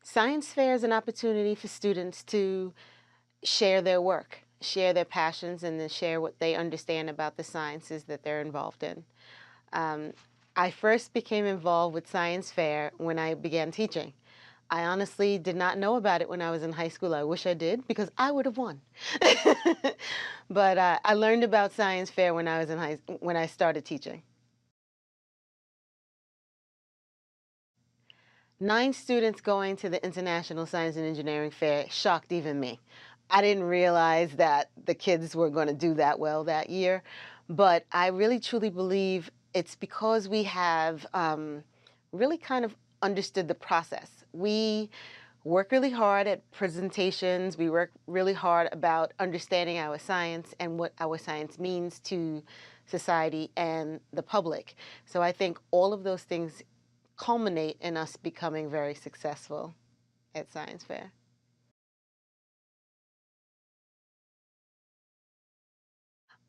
Science fair is an opportunity for students to share their work, share their passions, and then share what they understand about the sciences that they're involved in. Um, I first became involved with science fair when I began teaching. I honestly did not know about it when I was in high school. I wish I did because I would have won. But I learned about science fair when I was when I started teaching. 9 students going to the International Science and Engineering Fair shocked even me. I didn't realize that the kids were going to do that well that year, but I really truly believe it's because we have really kind of understood the process. We work really hard at presentations. We work really hard about understanding our science and what our science means to society and the public. So I think all of those things culminate in us becoming very successful at science fair.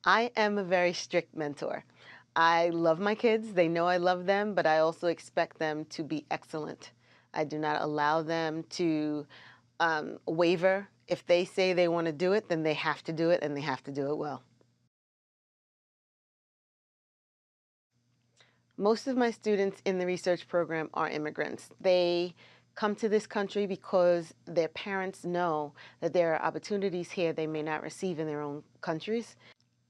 I am a very strict mentor. I love my kids. They know I love them, but I also expect them to be excellent. I do not allow them to waver. If they say they want to do it, then they have to do it, and they have to do it well. Most of my students in the research program are immigrants. They come to this country because their parents know that there are opportunities here they may not receive in their own countries.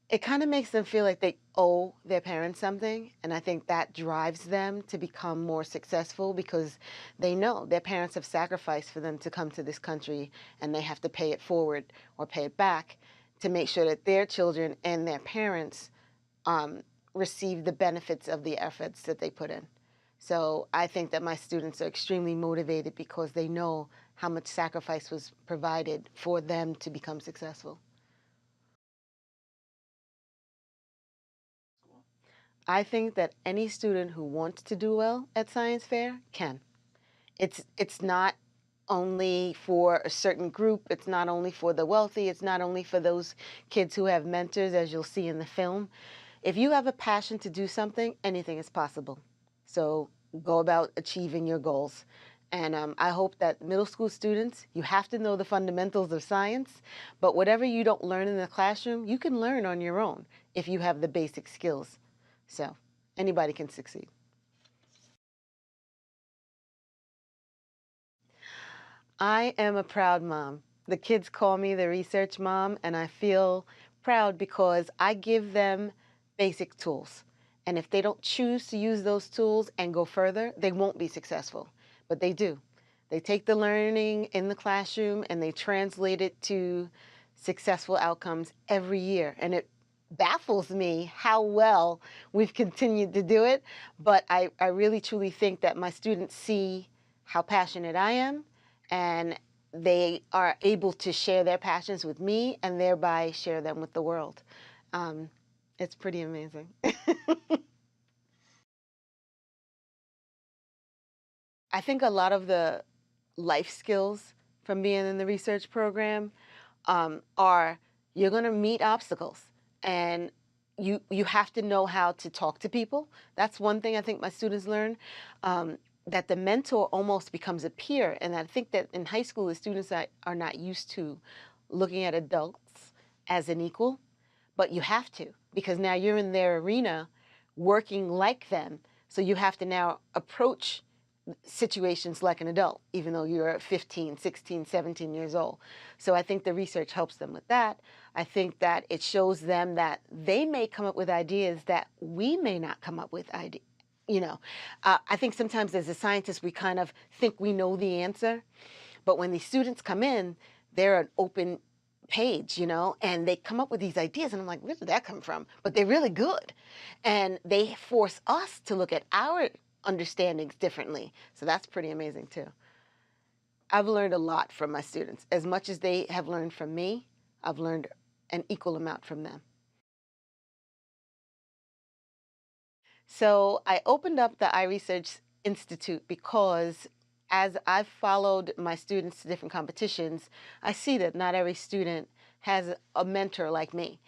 It kind of makes them feel like they owe their parents something, and I think that drives them to become more successful because they know their parents have sacrificed for them to come to this country, and they have to pay it forward or pay it back to make sure that their children and their parents um, receive the benefits of the efforts that they put in. So I think that my students are extremely motivated because they know how much sacrifice was provided for them to become successful. I think that any student who wants to do well at science fair can. It's not only for a certain group, it's not only for the wealthy, it's not only for those kids who have mentors, as you'll see in the film. If you have a passion to do something, anything is possible. So go about achieving your goals. And I hope that middle school students, you have to know the fundamentals of science, but whatever you don't learn in the classroom, you can learn on your own if you have the basic skills. So anybody can succeed. I am a proud mom. The kids call me the research mom, and I feel proud because I give them basic tools. And if they don't choose to use those tools and go further, they won't be successful. But they do. They take the learning in the classroom and they translate it to successful outcomes every year. And it baffles me how well we've continued to do it. But I really truly think that my students see how passionate I am, and they are able to share their passions with me and thereby share them with the world. Um, it's pretty amazing. I think a lot of the life skills from being in the research program are you're going to meet obstacles, and you have to know how to talk to people. That's one thing I think my students learn. That the mentor almost becomes a peer, and I think that in high school the students are not used to looking at adults as an equal, but you have to because now you're in their arena working like them, so you have to now approach situations like an adult, even though you're 15, 16, 17 years old. So I think the research helps them with that. I think that it shows them that they may come up with ideas that we may not come up with ideas. I think sometimes as a scientist, we kind of think we know the answer, but when these students come in, they're an open page, and they come up with these ideas, and I'm like, where did that come from? But they're really good. And they force us to look at our understandings differently. So that's pretty amazing too. I've learned a lot from my students. As much as they have learned from me, I've learned an equal amount from them. So I opened up the iResearch Institute because as I've followed my students to different competitions, I see that not every student has a mentor like me.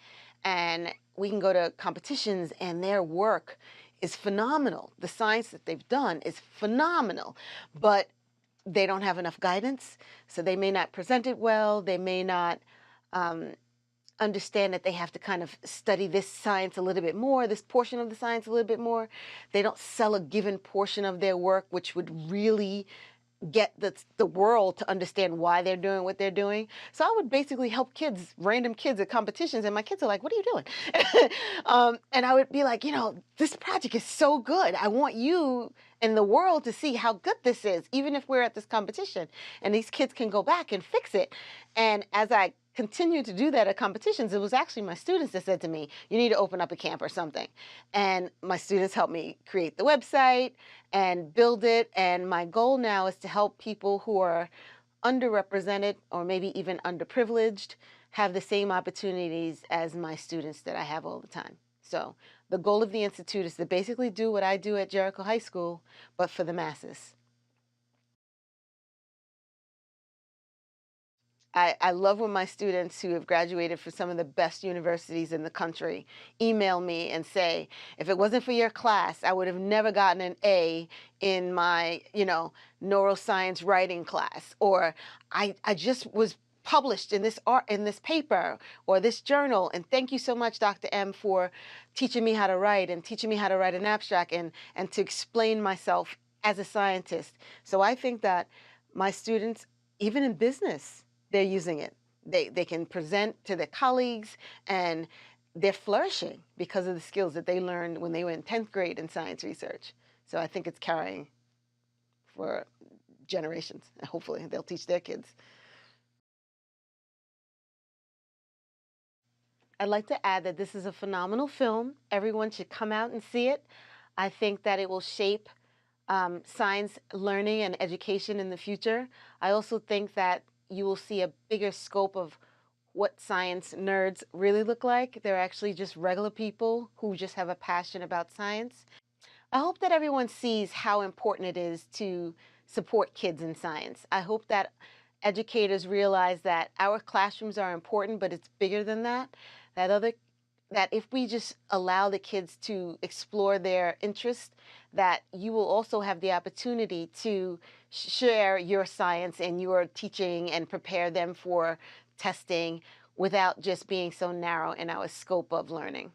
and we can go to competitions, and their work is phenomenal. The science that they've done is phenomenal, but they don't have enough guidance, so they may not present it well. They may not um, understand that they have to kind of study this science a little bit more, this portion of the science a little bit more. They don't sell a given portion of their work, which would really get the world to understand why they're doing what they're doing. So I would basically help kids, random kids at competitions, and my kids are like, what are you doing? And I would be like, this project is so good. I want you and the world to see how good this is, even if we're at this competition. And these kids can go back and fix it. And as I continued to do that at competitions, it was actually my students that said to me, you need to open up a camp or something. And my students helped me create the website and build it. And my goal now is to help people who are underrepresented or maybe even underprivileged have the same opportunities as my students that I have all the time. So the goal of the Institute is to basically do what I do at Jericho High School, but for the masses. I love when my students who have graduated from some of the best universities in the country email me and say, if it wasn't for your class, I would have never gotten an A in my, neuroscience writing class. Or I just was published in this paper or this journal. And thank you so much, Dr. M, for teaching me how to write and teaching me how to write an abstract and to explain myself as a scientist. So I think that my students, even in business, they're using it. They can present to their colleagues, and they're flourishing because of the skills that they learned when they were in 10th grade in science research. So I think it's carrying for generations. Hopefully they'll teach their kids. I'd like to add that this is a phenomenal film. Everyone should come out and see it. I think that it will shape science learning and education in the future. I also think that you will see a bigger scope of what science nerds really look like. They're actually just regular people who just have a passion about science. I hope that everyone sees how important it is to support kids in science. I hope that educators realize that our classrooms are important, but it's bigger than that. That if we just allow the kids to explore their interests, that you will also have the opportunity to share your science and your teaching and prepare them for testing without just being so narrow in our scope of learning.